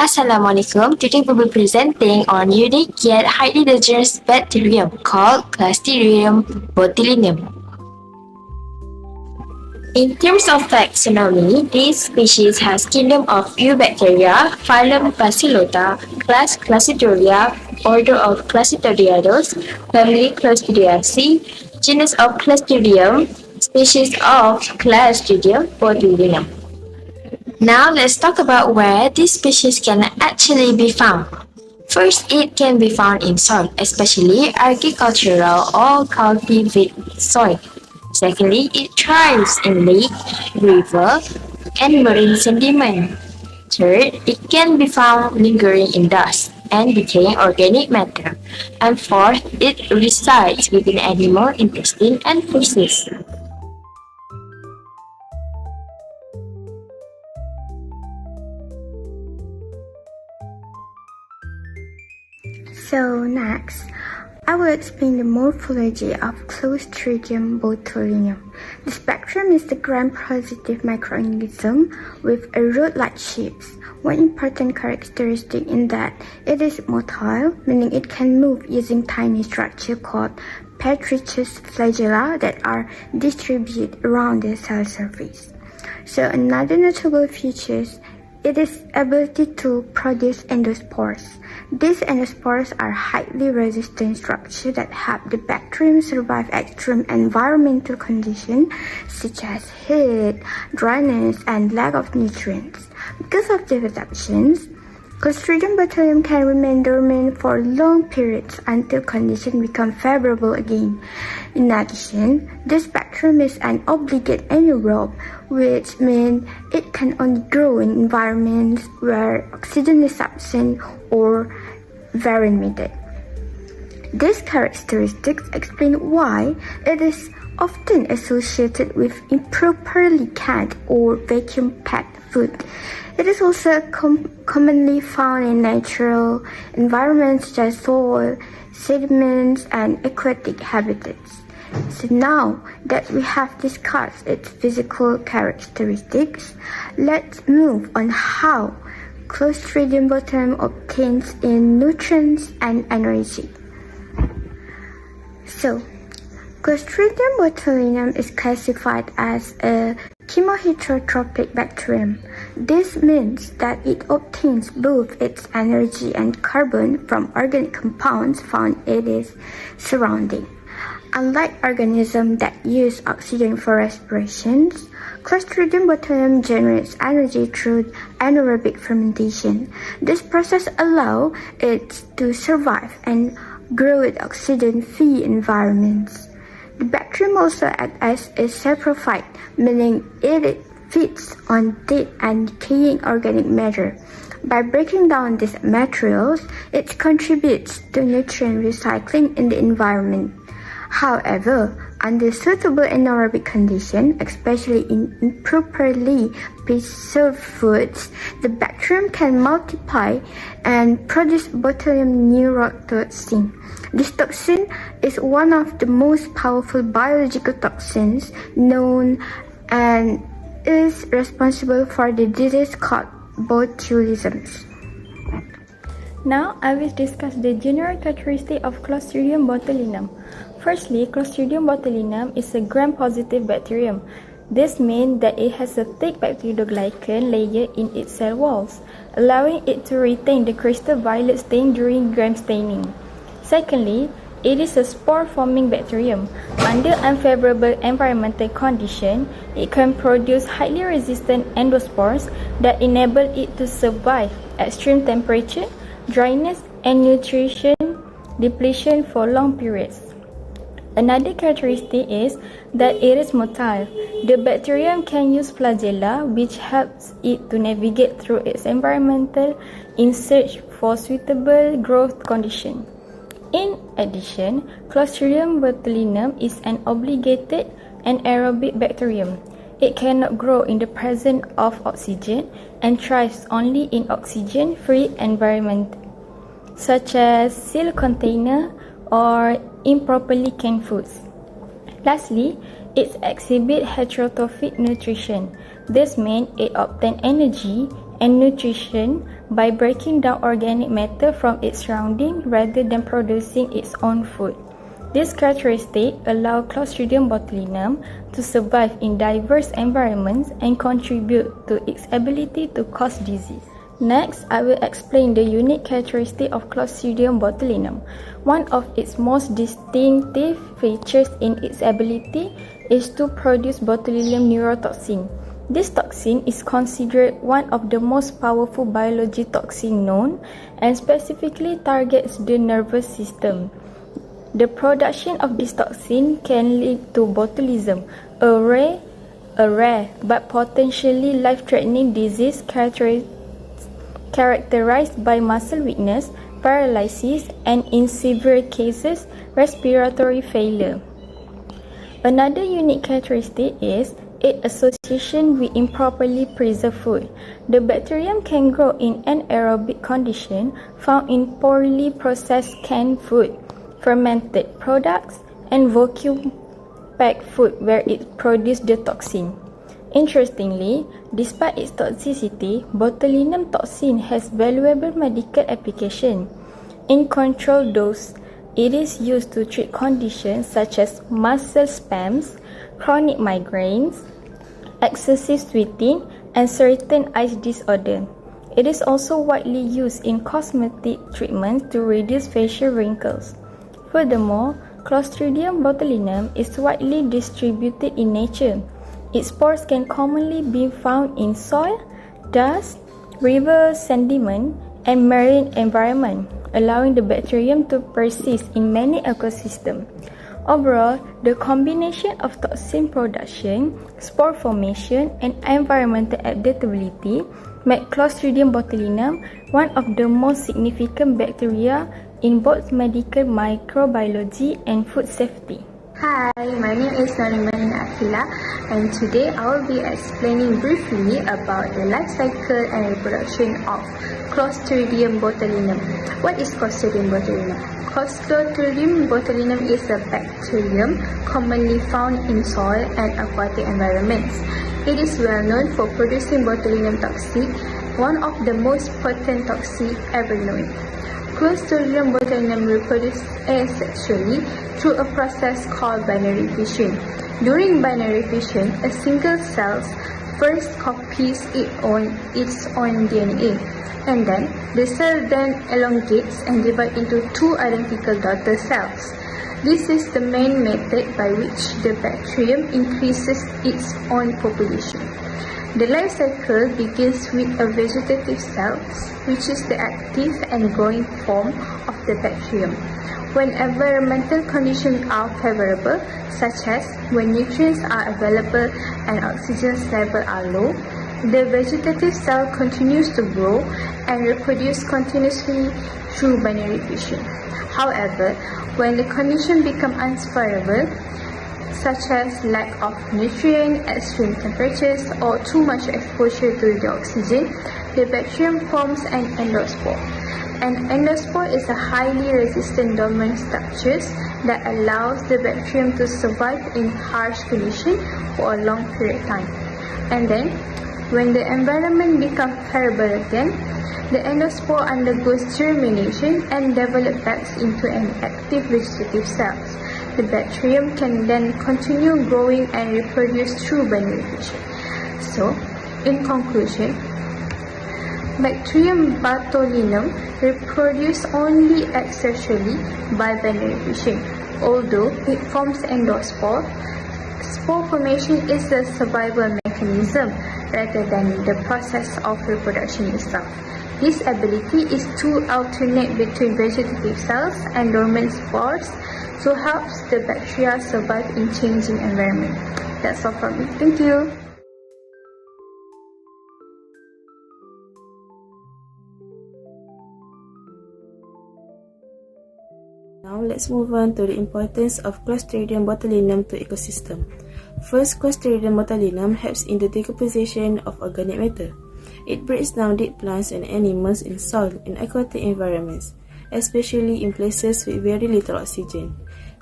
Assalamualaikum. Today we will be presenting on unique yet highly dangerous bacterium called Clostridium botulinum. In terms of taxonomy, this species has kingdom of Eubacteria, phylum Bacillota, class Clostridia, order of Clostridiados, family Clostridiaceae, genus of Clostridium, species of Clostridium botulinum. Now let's talk about where this species can actually be found. First, it can be found in soil, especially agricultural or cultivated soil. Secondly, it thrives in lake, river, and marine sediment. Third, it can be found lingering in dust and decaying organic matter. And fourth, it resides within animal intestine and feces. So next, I will explain the morphology of Clostridium botulinum. The spectrum is the gram-positive microorganism with a rod-like shape. One important characteristic in that it is motile, meaning it can move using tiny structure called petrichous flagella that are distributed around the cell surface. So another notable feature is its ability to produce endospores. These endospores are highly resistant structures that help the bacterium survive extreme environmental conditions such as heat, dryness, and lack of nutrients. Because of these adaptations, Clostridium botulinum can remain dormant for long periods until conditions become favorable again. In addition, this bacterium is an obligate anaerobe, which means it can only grow in environments where oxygen is absent or very limited. These characteristics explain why it is often associated with improperly canned or vacuum-packed food. It is also commonly found in natural environments such as soil, sediments, and aquatic habitats. So now that we have discussed its physical characteristics, let's move on how Clostridium botulinum obtains in nutrients and energy. So, Clostridium botulinum is classified as a chemoheterotrophic bacterium. This means that it obtains both its energy and carbon from organic compounds found in its surrounding. Unlike organisms that use oxygen for respiration, Clostridium botulinum generates energy through anaerobic fermentation. This process allows it to survive and grow in oxygen-free environments. The bacterium also acts as a saprophyte, meaning it feeds on dead and decaying organic matter. By breaking down these materials, it contributes to nutrient recycling in the environment. However, under suitable anaerobic conditions, especially in improperly preserved foods, the bacterium can multiply and produce botulinum neurotoxin. This toxin is one of the most powerful biological toxins known and is responsible for the disease called botulism. Now I will discuss the general characteristic of Clostridium botulinum. Firstly, Clostridium botulinum is a gram-positive bacterium. This means that it has a thick bacterioglycan layer in its cell walls, allowing it to retain the crystal violet stain during gram staining. Secondly, it is a spore-forming bacterium. Under unfavorable environmental conditions, it can produce highly resistant endospores that enable it to survive extreme temperature, dryness, and nutrition depletion for long periods. Another characteristic is that it is motile. The bacterium can use flagella, which helps it to navigate through its environment in search for suitable growth conditions. In addition, Clostridium botulinum is an obligated anaerobic bacterium. It cannot grow in the presence of oxygen and thrives only in oxygen-free environments, such as sealed container or improperly canned foods. Lastly, it exhibits heterotrophic nutrition. This means it obtains energy and nutrition by breaking down organic matter from its surrounding rather than producing its own food. This characteristic allows Clostridium botulinum to survive in diverse environments and contribute to its ability to cause disease. Next, I will explain the unique characteristic of Clostridium botulinum. One of its most distinctive features in its ability is to produce botulinum neurotoxin. This toxin is considered one of the most powerful biology toxins known and specifically targets the nervous system. The production of this toxin can lead to botulism, a rare but potentially life-threatening disease characterized by muscle weakness, paralysis, and in severe cases, respiratory failure. Another unique characteristic is its association with improperly preserved food. The bacterium can grow in anaerobic condition found in poorly processed canned food, fermented products, and vacuum-packed food where it produces the toxin. Interestingly, despite its toxicity, botulinum toxin has valuable medical application. In controlled dose, it is used to treat conditions such as muscle spasms, chronic migraines, excessive sweating, and certain eye disorders. It is also widely used in cosmetic treatments to reduce facial wrinkles. Furthermore, Clostridium botulinum is widely distributed in nature. Its spores can commonly be found in soil, dust, river sediment, and marine environment, allowing the bacterium to persist in many ecosystems. Overall, the combination of toxin production, spore formation, and environmental adaptability make Clostridium botulinum one of the most significant bacteria in both medical microbiology and food safety. Hi, my name is Nariman Akila, and today I will be explaining briefly about the life cycle and reproduction of Clostridium botulinum. What is Clostridium botulinum? Clostridium botulinum is a bacterium commonly found in soil and aquatic environments. It is well known for producing botulinum toxin, one of the most potent toxins ever known. Clostridium botulinum reproduces asexually through a process called binary fission. During binary fission, a single cell first copies its own DNA, and then the cell then elongates and divides into two identical daughter cells. This is the main method by which the bacterium increases its own population. The life cycle begins with a vegetative cell, which is the active and growing form of the bacterium. When environmental conditions are favorable, such as when nutrients are available and oxygen levels are low, the vegetative cell continues to grow and reproduce continuously through binary fission. However, when the conditions become unfavorable, such as lack of nutrient, extreme temperatures, or too much exposure to the oxygen, the bacterium forms an endospore. An endospore is a highly resistant dormant structure that allows the bacterium to survive in harsh conditions for a long period of time. And then, when the environment becomes favorable again, the endospore undergoes germination and develops back into an active vegetative cell. The bacterium can then continue growing and reproduce through binary fission. So, in conclusion, Bacterium botulinum reproduces only asexually by binary fission. Although it forms endospore, spore formation is a survival mechanism rather than the process of reproduction itself. This ability is to alternate between vegetative cells and dormant spores, so helps the bacteria survive in changing environment. That's all from me. Thank you. Now let's move on to the importance of Clostridium botulinum to ecosystem. First, Clostridium botulinum helps in the decomposition of organic matter. It breaks down dead plants and animals in soil and aquatic environments, especially in places with very little oxygen.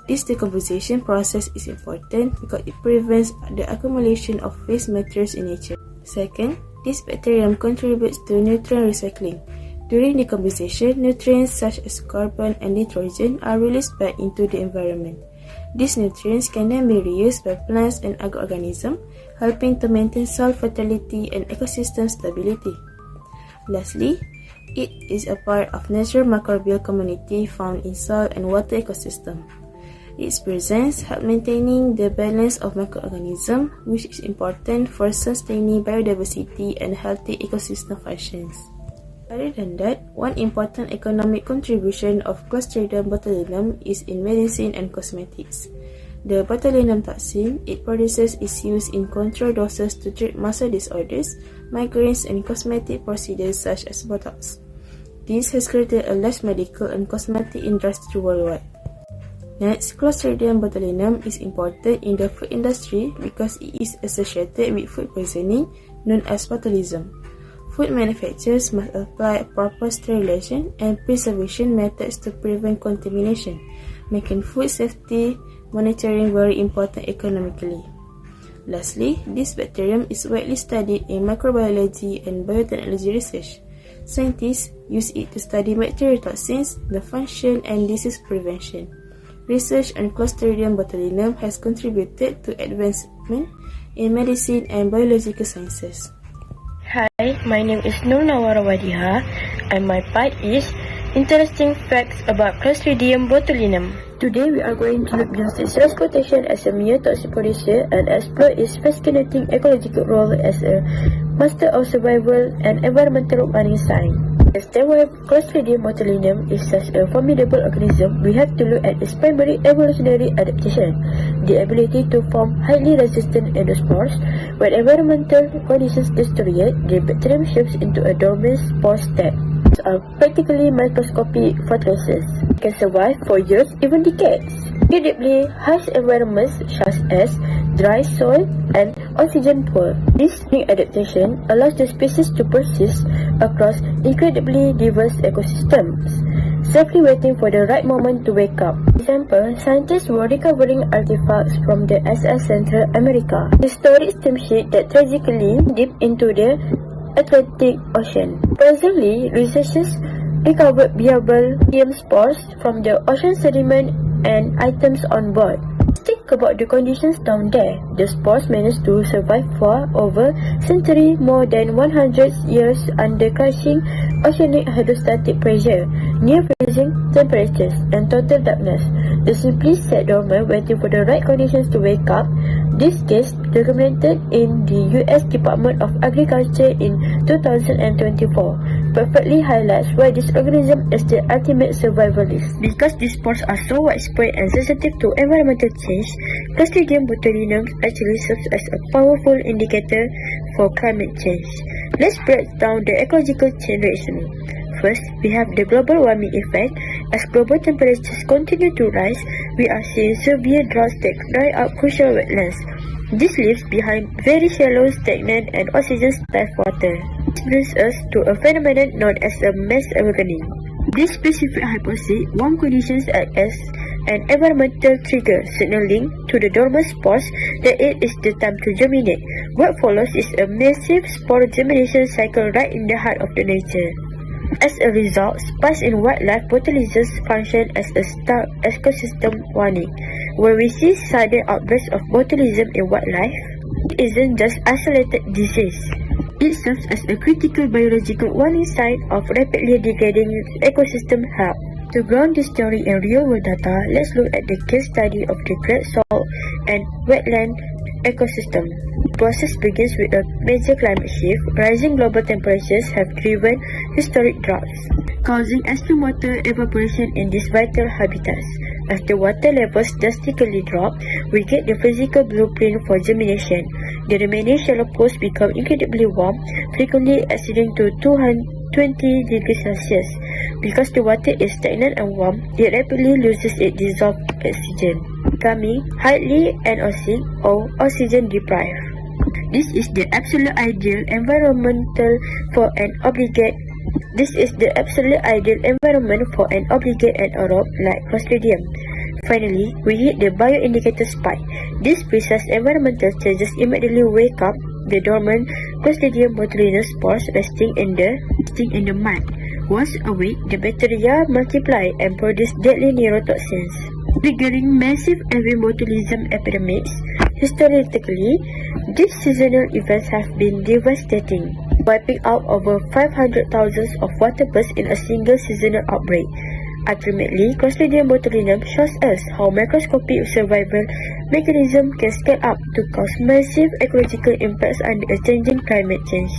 This decomposition process is important because it prevents the accumulation of waste materials in nature. Second, This bacterium contributes to nutrient recycling. During decomposition, nutrients such as carbon and nitrogen are released back into the environment. These nutrients can then be reused by plants and other organisms, helping to maintain soil fertility and ecosystem stability. Lastly, it is a part of natural microbial community found in soil and water ecosystem. Its presence helps maintaining the balance of microorganisms, which is important for sustaining biodiversity and healthy ecosystem functions. Other than that, one important economic contribution of Clostridium botulinum is in medicine and cosmetics. The botulinum toxin it produces is used in controlled doses to treat muscle disorders, migraines, and cosmetic procedures such as Botox. This has created a large medical and cosmetic industry worldwide. Next, Clostridium botulinum is important in the food industry because it is associated with food poisoning known as botulism. Food manufacturers must apply proper sterilization and preservation methods to prevent contamination, making food safety monitoring very important economically. Lastly, this bacterium is widely studied in microbiology and biotechnology research. Scientists use it to study bacterial toxins, the function, and disease prevention. Research on Clostridium botulinum has contributed to advancement in medicine and biological sciences. Hi, my name is Nur Nawara Wadiha, and my part is Interesting Facts about Clostridium botulinum. Today we are going to look beyond its reputation as a mere toxic producer and explore its fascinating ecological role as a master of survival and environmental warning sign. As to why Clostridium botulinum is such a formidable organism, we have to look at its primary evolutionary adaptation, the ability to form highly resistant endospores. When environmental conditions deteriorate, the bacterium shifts into a dormant spore state. These are practically microscopic fortresses. It can survive for years, even decades. Incredibly harsh environments such as dry soil and oxygen poor. This unique adaptation allows the species to persist across incredibly diverse ecosystems, safely waiting for the right moment to wake up. For example, scientists were recovering artifacts from the SS Central America, a historic steamship that tragically dipped into the Atlantic Ocean. Presently, researchers recovered viable spores from the ocean sediment and items on board. Think about the conditions down there. The spores managed to survive for over a century, more than 100 years under crushing oceanic hydrostatic pressure, near freezing temperatures, and total darkness. They simply sat dormant, waiting for the right conditions to wake up. This case, documented in the U.S. Department of Agriculture in 2024, perfectly highlights why this organism is the ultimate survivalist. Because these spores are so widespread and sensitive to environmental change, Clostridium botulinum actually serves as a powerful indicator for climate change. Let's break down the ecological change reaction. First, we have the global warming effect. As global temperatures continue to rise, we are seeing severe droughts that dry up crucial wetlands. This leaves behind very shallow, stagnant, and oxygen-starved water. This brings us to a phenomenon known as a mass awakening. This specific hypothesis, warm conditions act as an environmental trigger, signaling to the dormant spores that it is the time to germinate. What follows is a massive spore germination cycle right in the heart of the nature. As a result, spice in wildlife botulisms function as a stark ecosystem warning. When we see sudden outbursts of botulism in wildlife, it isn't just isolated disease. It serves as a critical biological warning sign of rapidly degrading ecosystem health. To ground this theory in real-world data, let's look at the case study of the Great Salt and Wetland ecosystem. The process begins with a major climate shift. Rising global temperatures have driven historic droughts, causing extreme water evaporation in these vital habitats. As the water levels drastically drop, we get the physical blueprint for germination. The remaining shallow pools become incredibly warm, frequently exceeding to 220 degrees Celsius. Because the water is stagnant and warm, it rapidly loses its dissolved oxygen, becoming highly anoxic or oxygen deprived. This is the absolute ideal environment for an obligate anaerobe like Clostridium. Finally, we hit the bioindicator spike. These precise environmental changes immediately wake up the dormant Clostridium botulinum spores resting in the mud. Once a week, the bacteria multiply and produce deadly neurotoxins, triggering massive avian botulism epidemics. Historically, these seasonal events have been devastating, wiping out over 500,000 of waterbirds in a single seasonal outbreak. Ultimately, Clostridium botulinum shows us how microscopic survival mechanisms can scale up to cause massive ecological impacts under a changing climate change.